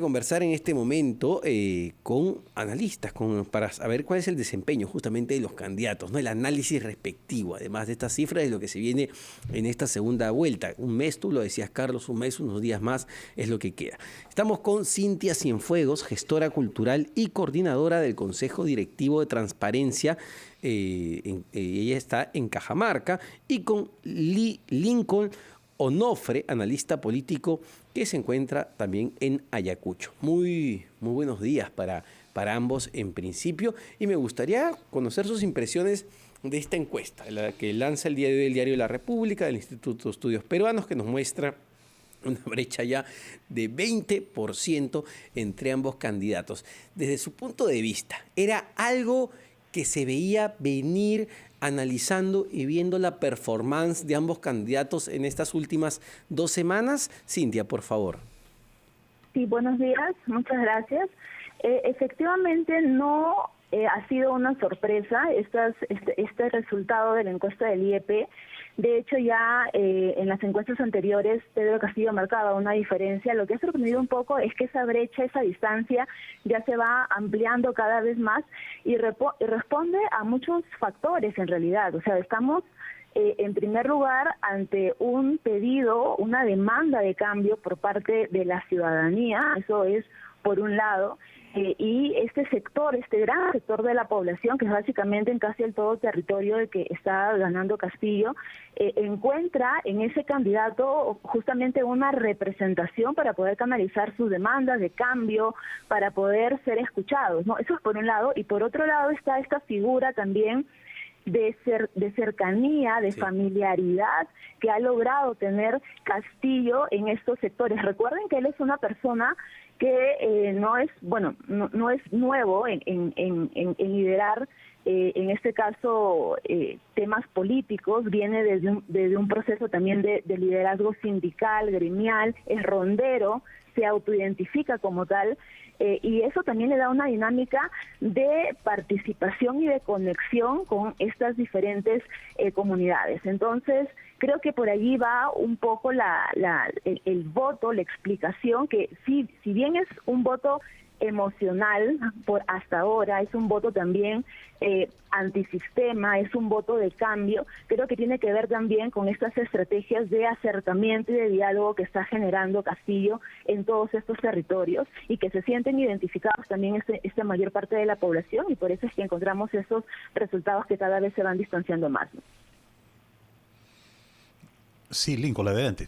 Conversar en este momento con analistas para saber cuál es el desempeño justamente de los candidatos, ¿no? El análisis respectivo, además de estas cifras, de lo que se viene en esta segunda vuelta. Un mes, tú lo decías, Carlos, un mes, unos días más es lo que queda. Estamos con Cintia Cienfuegos, gestora cultural y coordinadora del Consejo Directivo de Transparencia. Ella está en Cajamarca, y con Lincoln Onofre, analista político, que se encuentra también en Ayacucho. Muy buenos días para ambos en principio, y me gustaría conocer sus impresiones de esta encuesta, la que lanza el día de hoy el diario La República del Instituto de Estudios Peruanos, que nos muestra una brecha ya de 20% entre ambos candidatos. Desde su punto de vista, ¿era algo que se veía venir analizando y viendo la performance de ambos candidatos en estas últimas 2 semanas? Cintia, por favor. Sí, buenos días, muchas gracias. Efectivamente no ha sido una sorpresa este resultado de la encuesta del IEP. De hecho, ya en las encuestas anteriores, Pedro Castillo marcaba una diferencia. Lo que ha sorprendido un poco es que esa brecha, esa distancia, ya se va ampliando cada vez más y responde a muchos factores en realidad. O sea, estamos en primer lugar ante un pedido, una demanda de cambio por parte de la ciudadanía. Eso es por un lado. Y este sector, este gran sector de la población, que es básicamente en casi el todo el territorio de que está ganando Castillo, encuentra en ese candidato justamente una representación para poder canalizar sus demandas de cambio, para poder ser escuchados, ¿no? Eso es por un lado. Y por otro lado está esta figura también de cercanía, de familiaridad que ha logrado tener Castillo en estos sectores. Recuerden que él es una persona que no es nuevo en liderar, en este caso, temas políticos. Viene desde un proceso también de liderazgo sindical, gremial, es rondero, se autoidentifica como tal, y eso también le da una dinámica de participación y de conexión con estas diferentes comunidades. Entonces, creo que por allí va un poco el voto, la explicación, que si bien es un voto emocional por hasta ahora, es un voto también antisistema, es un voto de cambio. Creo que tiene que ver también con estas estrategias de acercamiento y de diálogo que está generando Castillo en todos estos territorios, y que se sienten identificados también esta mayor parte de la población, y por eso es que encontramos esos resultados que cada vez se van distanciando más, ¿no? Sí, Lincoln, adelante.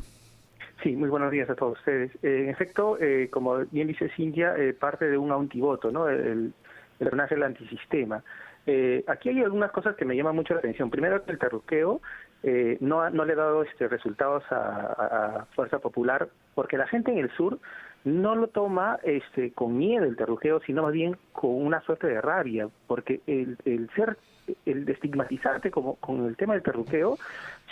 Sí, muy buenos días a todos ustedes. En efecto, como bien dice Cintia, parte de un antivoto, ¿no? El personaje del antisistema. Aquí hay algunas cosas que me llaman mucho la atención. Primero, que el terruqueo no le ha dado resultados a Fuerza Popular, porque la gente en el sur no lo toma con miedo el terruqueo, sino más bien con una suerte de rabia, porque el estigmatizarte como con el tema del terruqueo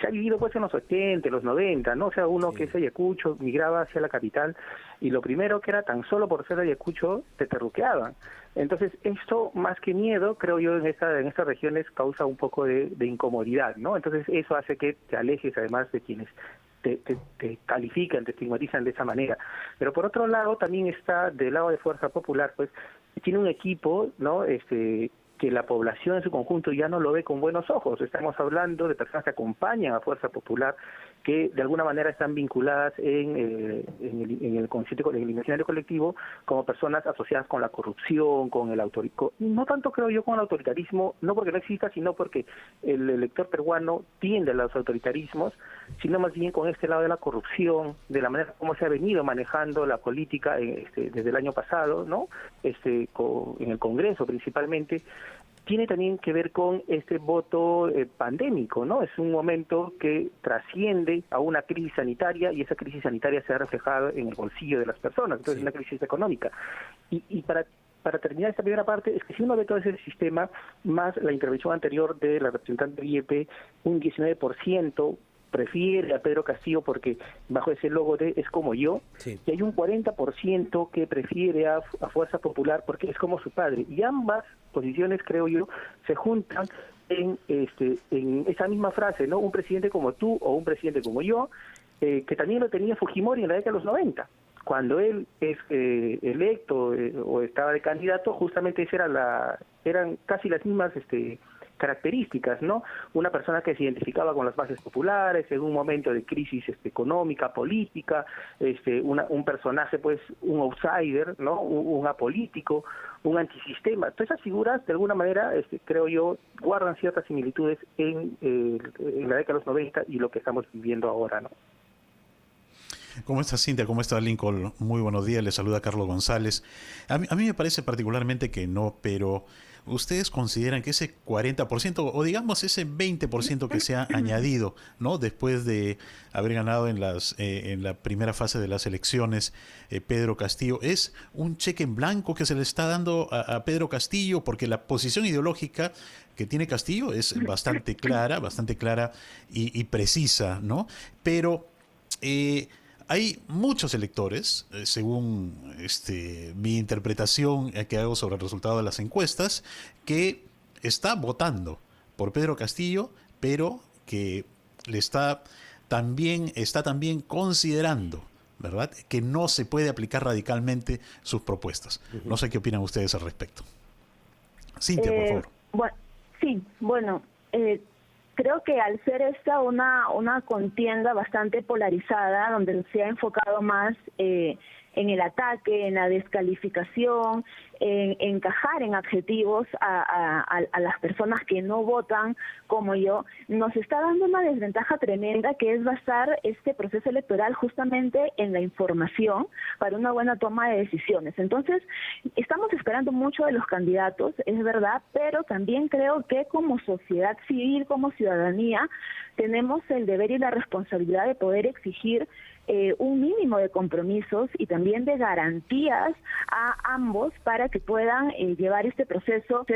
se ha vivido pues en los 80, los 90, ¿no? O sea, uno que es Ayacucho migraba hacia la capital, y lo primero que era, tan solo por ser Ayacucho te terruqueaban. Entonces, esto más que miedo, creo yo, en estas regiones causa un poco de incomodidad, ¿no? Entonces, eso hace que te alejes además de quienes te califican, te estigmatizan de esa manera. Pero por otro lado, también está del lado de Fuerza Popular, pues tiene un equipo, ¿no? Que la población en su conjunto ya no lo ve con buenos ojos. Estamos hablando de personas que acompañan a Fuerza Popular, que de alguna manera están vinculadas en el concepto del imaginario colectivo como personas asociadas con la corrupción, con el autoritarismo. No tanto, creo yo, con el autoritarismo, no porque no exista, sino porque el elector peruano tiende a los autoritarismos, sino más bien con este lado de la corrupción, de la manera como se ha venido manejando la política desde el año pasado, ¿no? En el Congreso principalmente. Tiene también que ver con este voto pandémico, ¿no? Es un momento que trasciende a una crisis sanitaria, y esa crisis sanitaria se ha reflejado en el bolsillo de las personas. Entonces, sí, es una crisis económica. Y para terminar esta primera parte, es que si uno ve todo ese sistema, más la intervención anterior de la representante del IEP, un 19% prefiere a Pedro Castillo porque bajo ese logo de Es Como Yo, sí, y hay un 40% que prefiere a Fuerza Popular porque es como su padre. Y ambas posiciones, creo yo, se juntan en esa misma frase, ¿no? Un presidente como tú o un presidente como yo, que también lo tenía Fujimori en la década de los 90. cuando él es electo o estaba de candidato, justamente eran casi las mismas características, ¿no? Una persona que se identificaba con las bases populares en un momento de crisis económica, política, un personaje, pues, un outsider, ¿no? Un apolítico, un antisistema. Todas esas figuras, de alguna manera, creo yo, guardan ciertas similitudes en la década de los 90 y lo que estamos viviendo ahora, ¿no? ¿Cómo está Cintia? ¿Cómo está Lincoln? Muy buenos días, le saluda Carlos González. A mí me parece particularmente que no, pero ¿ustedes consideran que ese 40% o digamos ese 20% que se ha añadido, ¿no?, después de haber ganado en la primera fase de las elecciones Pedro Castillo, es un cheque en blanco que se le está dando a Pedro Castillo? Porque la posición ideológica que tiene Castillo es bastante clara y precisa, ¿no? Pero hay muchos electores, según mi interpretación que hago sobre el resultado de las encuestas, que está votando por Pedro Castillo, pero que está también considerando, ¿verdad?, que no se puede aplicar radicalmente sus propuestas. No sé qué opinan ustedes al respecto. Cintia, por favor. Bueno, creo que al ser esta una contienda bastante polarizada, donde se ha enfocado más en el ataque, en la descalificación, en encajar en adjetivos a las personas que no votan como yo, nos está dando una desventaja tremenda, que es basar este proceso electoral justamente en la información para una buena toma de decisiones. Entonces, estamos esperando mucho de los candidatos, es verdad, pero también creo que como sociedad civil, como ciudadanía, tenemos el deber y la responsabilidad de poder exigir un mínimo de compromisos y también de garantías a ambos para que puedan llevar este proceso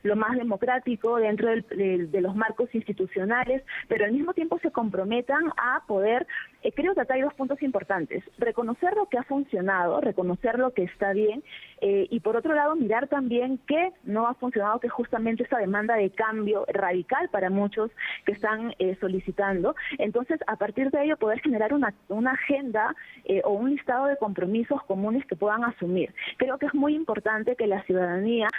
lo más democrático dentro de los marcos institucionales, pero al mismo tiempo se comprometan a poder, creo que acá hay dos puntos importantes: reconocer lo que ha funcionado, reconocer lo que está bien, y por otro lado mirar también qué no ha funcionado, que es justamente esta demanda de cambio radical para muchos que están solicitando. Entonces, a partir de ello, poder generar una agenda o un listado de compromisos comunes que puedan asumir. Creo que es muy importante que la ciudadanía,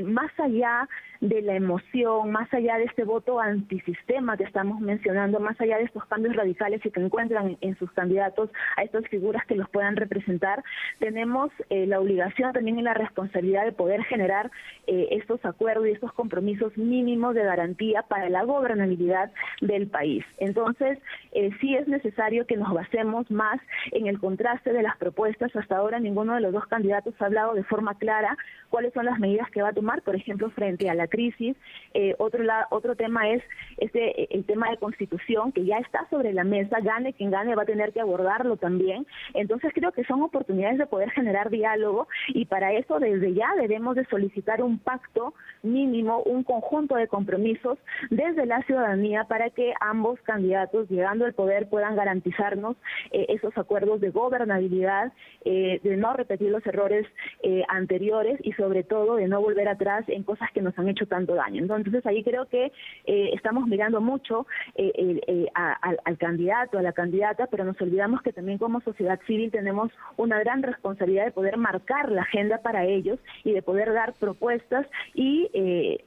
más allá de la emoción, más allá de este voto antisistema que estamos mencionando, más allá de estos cambios radicales y que encuentran en sus candidatos a estas figuras que los puedan representar, tenemos la obligación también y la responsabilidad de poder generar estos acuerdos y estos compromisos mínimos de garantía para la gobernabilidad del país. Entonces, sí es necesario que nos basemos más en el contraste de las propuestas. Hasta ahora ninguno de los dos candidatos ha hablado de forma clara cuáles son las medidas que va a tomar, por ejemplo, frente a la crisis. Otro tema es el tema de Constitución, que ya está sobre la mesa. Gane quien gane, va a tener que abordarlo también. Entonces creo que son oportunidades de poder generar diálogo, y para eso desde ya debemos de solicitar un pacto mínimo, un conjunto de compromisos desde la ciudadanía para que ambos candidatos, llegando al poder, puedan garantizarnos esos acuerdos de gobernabilidad, de no repetir los errores anteriores y sobre todo de no volver atrás en cosas que nos han hecho tanto daño. Entonces ahí creo que estamos mirando mucho al candidato, a la candidata, pero nos olvidamos que también como sociedad civil tenemos una gran responsabilidad de poder marcar la agenda para ellos y de poder dar propuestas y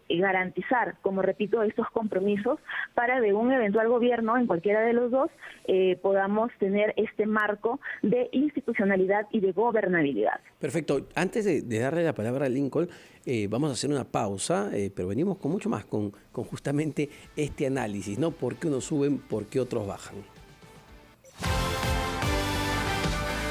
garantizar, como repito, estos compromisos para de un eventual gobierno en cualquiera de los dos podamos tener este marco de institucionalidad y de gobernabilidad. Perfecto. Antes de darle la palabra a Lincoln, vamos a hacer una pausa, pero venimos con mucho más, con justamente este análisis, ¿no? ¿Por qué unos suben, por qué otros bajan?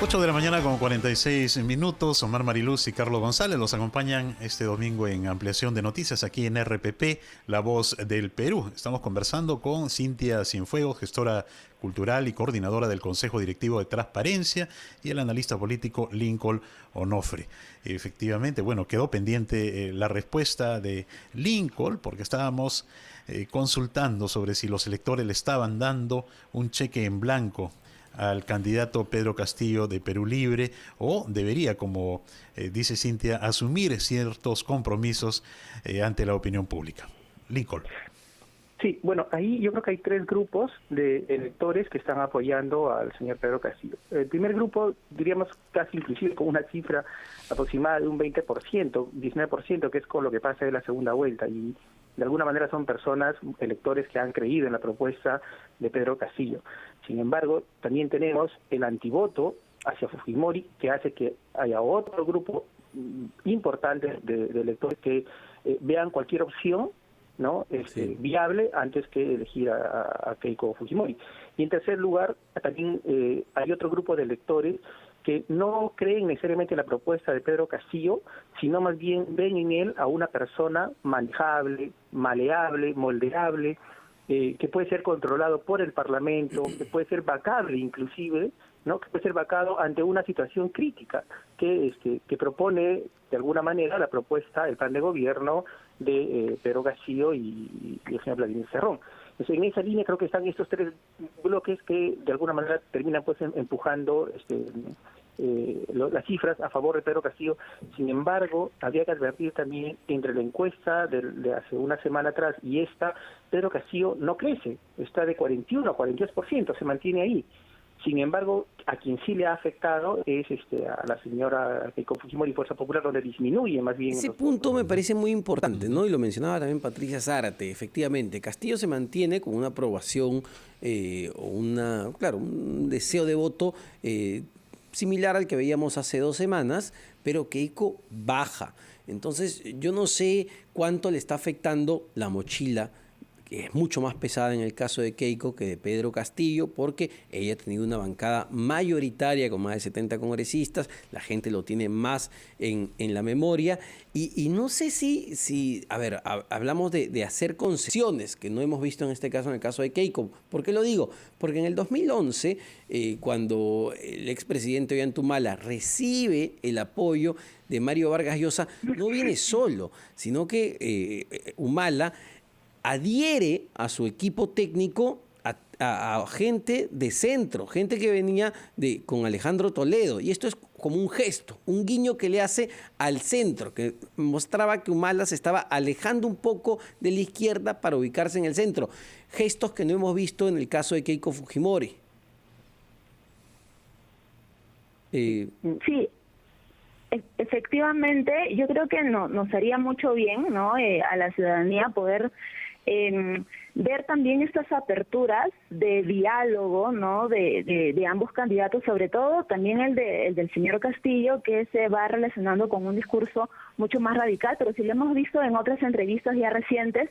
8 de la mañana con 46 minutos. Omar Mariluz y Carlos González los acompañan este domingo en Ampliación de Noticias aquí en RPP, La Voz del Perú. Estamos conversando con Cintia Cienfuegos, gestora cultural y coordinadora del Consejo Directivo de Transparencia, y el analista político Lincoln Onofre. Efectivamente, bueno, quedó pendiente la respuesta de Lincoln porque estábamos consultando sobre si los electores le estaban dando un cheque en blanco al candidato Pedro Castillo de Perú Libre, o debería, como dice Cintia, asumir ciertos compromisos ante la opinión pública. Lincoln. Sí, bueno, ahí yo creo que hay tres grupos de electores que están apoyando al señor Pedro Castillo. El primer grupo, diríamos casi inclusive con una cifra aproximada de un 20%, 19%, que es con lo que pasa en la segunda vuelta, y de alguna manera son personas, electores que han creído en la propuesta de Pedro Castillo. Sin embargo, también tenemos el antivoto hacia Fujimori, que hace que haya otro grupo importante de electores que vean cualquier opción, ¿no? Viable antes que elegir a Keiko Fujimori. Y en tercer lugar, también hay otro grupo de electores que no creen necesariamente en la propuesta de Pedro Castillo, sino más bien ven en él a una persona manejable, maleable, moldeable, que puede ser controlado por el Parlamento, que puede ser vacable inclusive, ¿no? Que puede ser vacado ante una situación crítica que propone de alguna manera la propuesta, el plan de gobierno de Pedro Castillo y el señor Vladimir Cerrón. Entonces, en esa línea creo que están estos tres bloques que de alguna manera terminan pues empujando las cifras a favor de Pedro Castillo. Sin embargo, había que advertir también entre la encuesta de hace una semana atrás y esta, Pedro Castillo no crece, está de 41 a 42%, se mantiene ahí. Sin embargo, a quien sí le ha afectado es a la señora Keiko Fujimori, Fuerza Popular, donde disminuye más bien. Ese punto me parece muy importante, ¿no? Y lo mencionaba también Patricia Zárate. Efectivamente, Castillo se mantiene con una aprobación o un deseo de voto similar al que veíamos hace 2 semanas, pero Keiko baja. Entonces, yo no sé cuánto le está afectando la mochila, que es mucho más pesada en el caso de Keiko que de Pedro Castillo, porque ella ha tenido una bancada mayoritaria con más de 70 congresistas, la gente lo tiene más en la memoria, y no sé si hablamos de hacer concesiones, que no hemos visto en este caso, en el caso de Keiko. ¿Por qué lo digo? Porque en el 2011, cuando el expresidente Ollanta recibe el apoyo de Mario Vargas Llosa, no viene solo, sino que Humala adhiere a su equipo técnico a gente de centro, gente que venía con Alejandro Toledo. Y esto es como un gesto, un guiño que le hace al centro, que mostraba que Humala se estaba alejando un poco de la izquierda para ubicarse en el centro. Gestos que no hemos visto en el caso de Keiko Fujimori. Sí. Efectivamente, yo creo que nos haría mucho bien, ¿no? A la ciudadanía poder ver también estas aperturas de diálogo, ¿no? De ambos candidatos, sobre todo también el del señor Castillo, que se va relacionando con un discurso mucho más radical, pero si lo hemos visto en otras entrevistas ya recientes,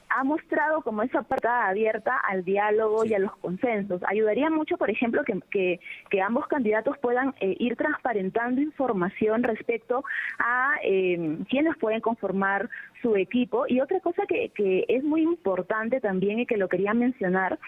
ha mostrado como esa puerta abierta al diálogo y a los consensos. Ayudaría mucho, por ejemplo, que ambos candidatos puedan ir transparentando información respecto a quiénes pueden conformar su equipo. Y otra cosa que es muy importante también y que lo quería mencionar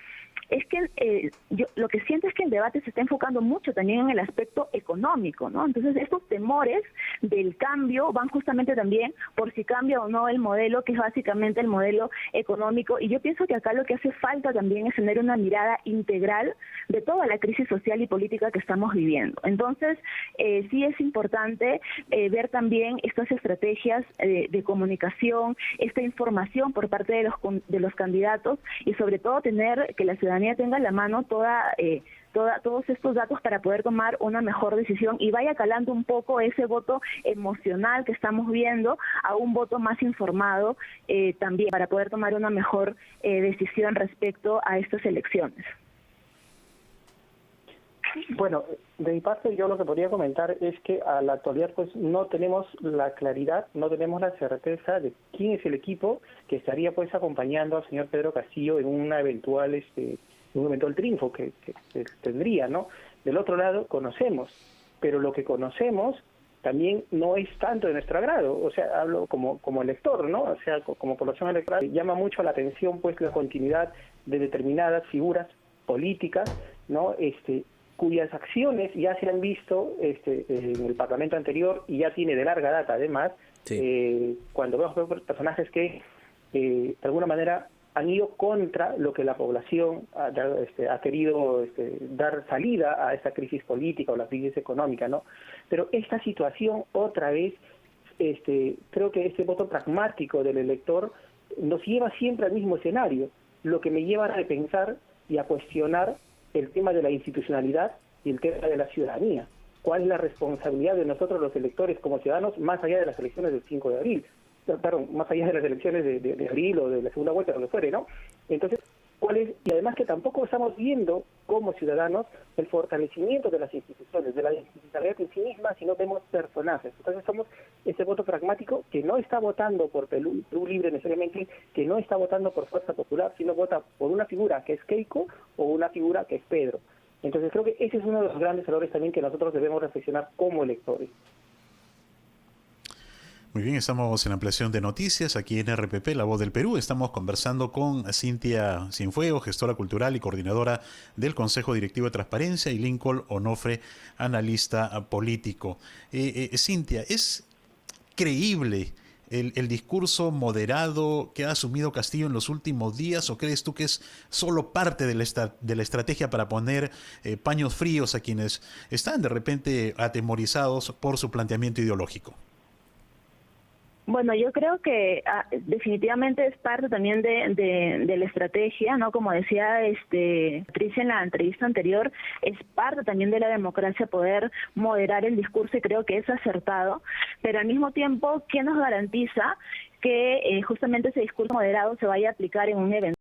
es que yo lo que siento es que el debate se está enfocando mucho también en el aspecto económico, ¿no? Entonces estos temores del cambio van justamente también por si cambia o no el modelo, que es básicamente el modelo económico, y yo pienso que acá lo que hace falta también es tener una mirada integral de toda la crisis social y política que estamos viviendo. Entonces sí es importante ver también estas estrategias de comunicación, esta información por parte de los candidatos, y sobre todo tener que la ciudadanía tenga en la mano todos estos datos para poder tomar una mejor decisión y vaya calando un poco ese voto emocional que estamos viendo a un voto más informado también, para poder tomar una mejor decisión respecto a estas elecciones. Bueno, de mi parte yo lo que podría comentar es que a la actualidad pues no tenemos la claridad, no tenemos la certeza de quién es el equipo que estaría pues acompañando al señor Pedro Castillo en una eventual triunfo que tendría, ¿no? Del otro lado conocemos, pero lo que conocemos también no es tanto de nuestro agrado. O sea, hablo como elector, ¿no? O sea, como población electoral, llama mucho la atención pues la continuidad de determinadas figuras políticas, ¿no? Cuyas acciones ya se han visto en el Parlamento anterior y ya tiene de larga data, además, sí. Cuando vemos personajes que de alguna manera han ido contra lo que la población ha querido dar salida a esta crisis política o la crisis económica, ¿no? Pero esta situación otra vez, creo que este voto pragmático del elector nos lleva siempre al mismo escenario. lo que me lleva a repensar y a cuestionar el tema de la institucionalidad y el tema de la ciudadanía. ¿Cuál es la responsabilidad de nosotros los electores como ciudadanos más allá de las elecciones del 5 de abril? Perdón, más allá de las elecciones de abril o de la segunda vuelta, lo que fuere, ¿no? Entonces, ¿cuál es? Y además que tampoco estamos viendo como ciudadanos el fortalecimiento de las instituciones, de la institucionalidad en sí misma, sino vemos personajes. Entonces somos ese voto pragmático que no está votando por Perú Libre necesariamente, que no está votando por Fuerza Popular, sino vota por una figura que es Keiko o una figura que es Pedro. Entonces creo que ese es uno de los grandes errores también que nosotros debemos reflexionar como electores. Muy bien, estamos en ampliación de noticias aquí en RPP, La Voz del Perú. Estamos conversando con Cintia Cienfuegos, gestora cultural y coordinadora del Consejo Directivo de Transparencia, y Lincoln Onofre, analista político. Cintia, ¿es creíble el discurso moderado que ha asumido Castillo en los últimos días, o crees tú que es solo parte de la estrategia para poner paños fríos a quienes están de repente atemorizados por su planteamiento ideológico? Bueno, yo creo que definitivamente es parte también de la estrategia, ¿no? Como decía Patricia en la entrevista anterior, es parte también de la democracia poder moderar el discurso, y creo que es acertado, pero al mismo tiempo, ¿qué nos garantiza que justamente ese discurso moderado se vaya a aplicar en un evento